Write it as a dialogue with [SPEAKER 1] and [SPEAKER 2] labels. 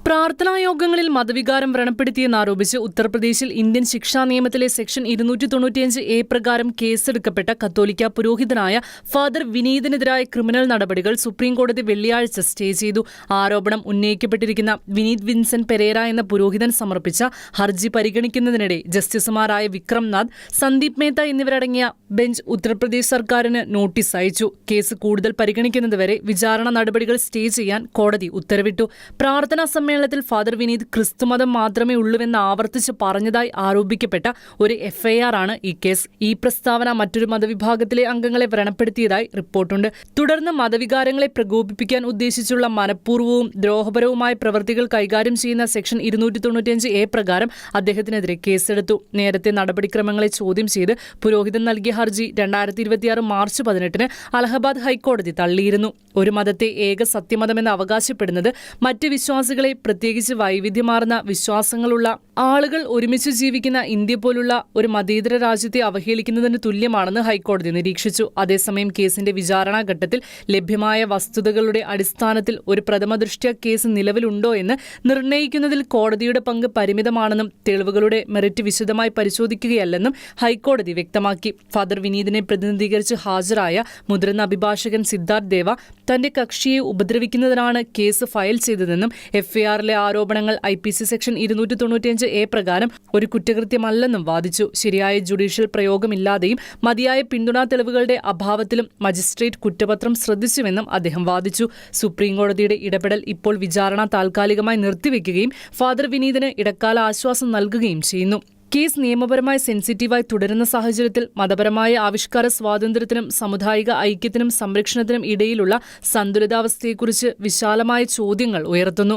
[SPEAKER 1] പ്രാർത്ഥനായോഗങ്ങളിൽ മതവികാരം വ്രണപ്പെടുത്തിയെന്നാരോപിച്ച് ഉത്തർപ്രദേശിൽ ഇന്ത്യൻ ശിക്ഷാ നിയമത്തിലെ സെക്ഷൻ 295A പ്രകാരം കേസെടുക്കപ്പെട്ട കത്തോലിക്ക പുരോഹിതനായ ഫാദർ വിനീതിനെതിരായ ക്രിമിനൽ നടപടികൾ സുപ്രീംകോടതി വെള്ളിയാഴ്ച സ്റ്റേ ചെയ്തു. ആരോപണം ഉന്നയിക്കപ്പെട്ടിരിക്കുന്ന വിനീത് വിൻസെന്റ് പെരേര എന്ന പുരോഹിതൻ സമർപ്പിച്ച ഹർജി പരിഗണിക്കുന്നതിനിടെ ജസ്റ്റിസുമാരായ വിക്രം നാഥ്, സന്ദീപ് മേത്ത എന്നിവരടങ്ങിയ ബെഞ്ച് ഉത്തർപ്രദേശ് സർക്കാരിന് നോട്ടീസ് അയച്ചു. കേസ് കൂടുതൽ പരിഗണിക്കുന്നതുവരെ വിചാരണ നടപടികൾ സ്റ്റേ ചെയ്യാൻ കോടതി ഉത്തരവിട്ടു. പ്രാർത്ഥനാ സമ്മേളനത്തിൽ ഫാദർ വിനീത് ക്രിസ്തുമതം മാത്രമേ ഉള്ളൂവെന്ന് ആവർത്തിച്ച് പറഞ്ഞതായി ആരോപിക്കപ്പെട്ട ഒരു FIR ആണ് ഈ കേസ്. ഈ പ്രസ്താവന മറ്റൊരു മതവിഭാഗത്തിലെ അംഗങ്ങളെ വ്രണപ്പെടുത്തിയതായി റിപ്പോർട്ടുണ്ട്. തുടർന്ന് മതവികാരങ്ങളെ പ്രകോപിപ്പിക്കാൻ ഉദ്ദേശിച്ചുള്ള മനഃപൂർവ്വവും ദ്രോഹപരവുമായ പ്രവൃത്തികൾ കൈകാര്യം ചെയ്യുന്ന സെക്ഷൻ 295A പ്രകാരം അദ്ദേഹത്തിനെതിരെ കേസെടുത്തു. നേരത്തെ നടപടിക്രമങ്ങളെ ചോദ്യം ചെയ്ത് പുരോഹിതൻ നൽകിയ ഹർജി 2026 മാർച്ച് 18 അലഹബാദ് ഹൈക്കോടതി തള്ളിയിരുന്നു. ഒരു മതത്തെ ഏക സത്യമതമെന്ന് അവകാശപ്പെടുന്നത് മറ്റ് വിശ്വാസികളെ, പ്രത്യേകിച്ച് വൈവിധ്യമാർന്ന വിശ്വാസങ്ങളുള്ള ആളുകൾ ഒരുമിച്ച് ജീവിക്കുന്ന ഇന്ത്യ പോലുള്ള ഒരു മതേതര രാജ്യത്തെ അവഹേളിക്കുന്നതിന് തുല്യമാണെന്ന് ഹൈക്കോടതി നിരീക്ഷിച്ചു. അതേസമയം കേസിന്റെ വിചാരണാ ഘട്ടത്തിൽ ലഭ്യമായ വസ്തുതകളുടെ അടിസ്ഥാനത്തിൽ ഒരു പ്രഥമദൃഷ്ട്യാ കേസ് നിലവിലുണ്ടോ എന്ന് നിർണ്ണയിക്കുന്നതിൽ കോടതിയുടെ പങ്ക് പരിമിതമാണെന്നും തെളിവുകളുടെ മെറിറ്റ് വിശദമായി പരിശോധിക്കുകയല്ലെന്നും ഹൈക്കോടതി വ്യക്തമാക്കി. ഫാദർ വിനീതിനെ പ്രതിനിധീകരിച്ച് ഹാജരായ മുതിർന്ന അഭിഭാഷകൻ സിദ്ധാർത്ഥ് ദേവ തന്റെ കക്ഷിയെ ഉപദ്രവിക്കുന്നതിനാണ് കേസ് ഫയൽ ചെയ്തതെന്നും FIRലെ ആരോപണങ്ങൾ IPC സെക്ഷൻ 295A പ്രകാരം ഒരു കുറ്റകൃത്യമല്ലെന്നും വാദിച്ചു. ശരിയായ ജുഡീഷ്യൽ പ്രയോഗമില്ലാതെയും മതിയായ പിന്തുണാ തെളിവുകളുടെ അഭാവത്തിലും മജിസ്ട്രേറ്റ് കുറ്റപത്രം ശ്രദ്ധിച്ചുവെന്നും അദ്ദേഹം വാദിച്ചു. സുപ്രീംകോടതിയുടെ ഇടപെടൽ ഇപ്പോൾ വിചാരണ താൽക്കാലികമായി നിർത്തിവെക്കുകയും ഫാദർ വിനീതിന് ഇടക്കാല ആശ്വാസം നൽകുകയും ചെയ്യുന്നു. കേസ് നിയമപരമായി സെൻസിറ്റീവായി തുടരുന്ന സാഹചര്യത്തിൽ മതപരമായ ആവിഷ്കാര സ്വാതന്ത്ര്യത്തിനും സാമുദായിക ഐക്യത്തിനും സംരക്ഷണത്തിനും ഇടയിലുള്ള സന്തുലിതാവസ്ഥയെക്കുറിച്ച് വിശാലമായ ചോദ്യങ്ങൾ ഉയർത്തുന്നു.